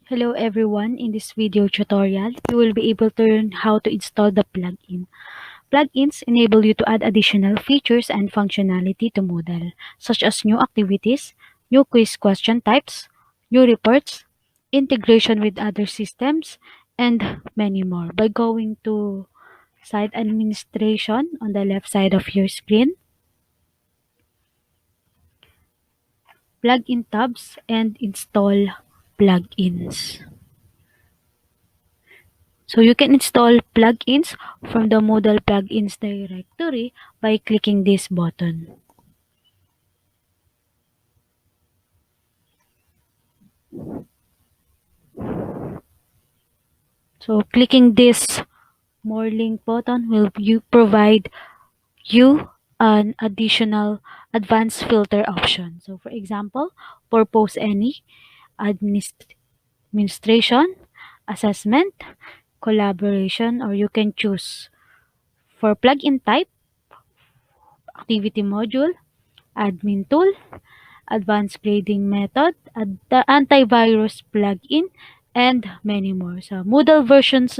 Hello everyone, in this video tutorial, you will be able to learn how to install the plugin. Plugins enable you to add additional features and functionality to Moodle, such as new activities, new quiz question types, new reports, integration with other systems, and many more. By going to Site Administration on the left side of your screen, Plugin tabs, and Install Plugins. So you can install plugins from the Moodle plugins directory by clicking this button. So clicking this more link button will provide you an additional advanced filter option. So for example, purpose any, administration, assessment, collaboration, or you can choose for plugin type, activity module, admin tool, advanced grading method, the antivirus plugin, and many more. So Moodle versions,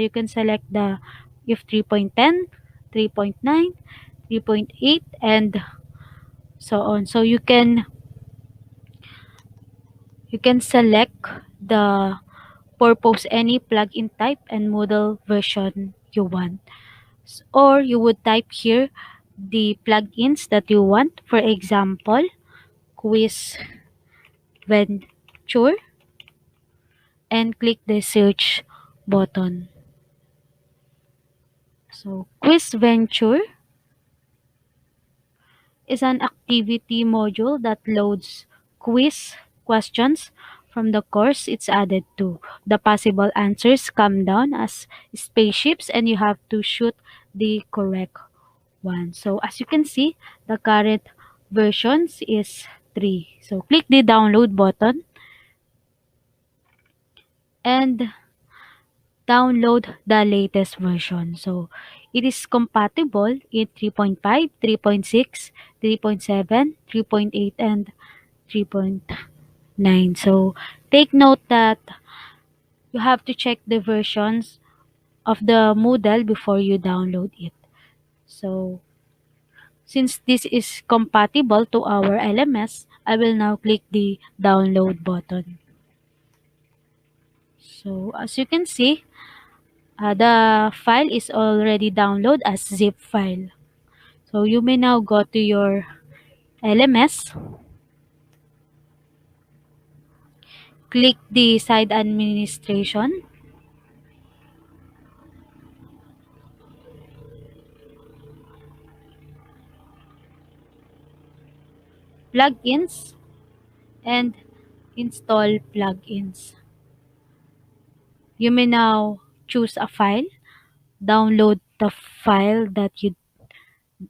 you can select the if 3.10, 3.9, 3.8, and so on. So you can select the purpose any plugin type and Moodle version you want. Or you would type here the plugins that you want. For example, quiz venture, and click the search button. So quiz venture is an activity module that loads quiz questions from the course it's added to. The possible answers come down as spaceships and you have to shoot the correct one. So as you can see, the current versions is 3. So click the download button and download the latest version. So it is compatible in 3.5, 3.6, 3.7, 3.8, and 3.9. So take note that you have to check the versions of the Moodle before you download it. So since this is compatible to our LMS, I will now click the download button. So as you can see, the file is already downloaded as zip file. So you may now go to your LMS, click the site administration, plugins, and install plugins. You may now choose a file, download the file that you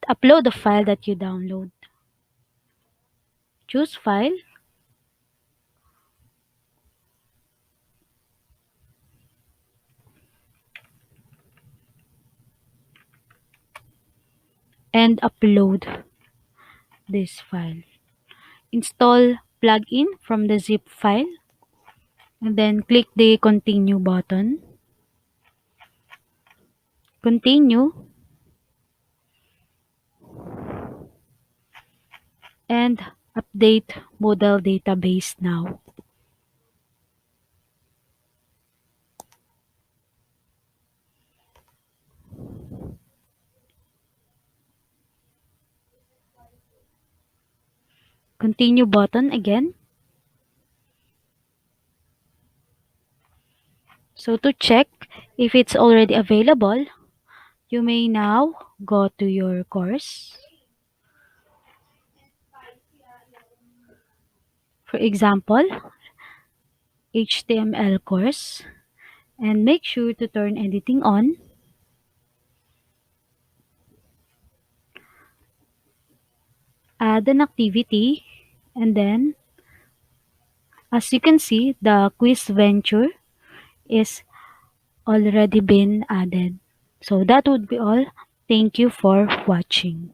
upload the file that you download. Choose file, and upload this file. Install plugin from the zip file and then click the continue button. Continue and update Moodle database now. Continue button again. So to check if it's already available, you may now go to your course. For example, HTML course, and make sure to turn editing on. Add an activity, and then as you can see, the quiz venture is already been added. So that would be all. Thank you for watching.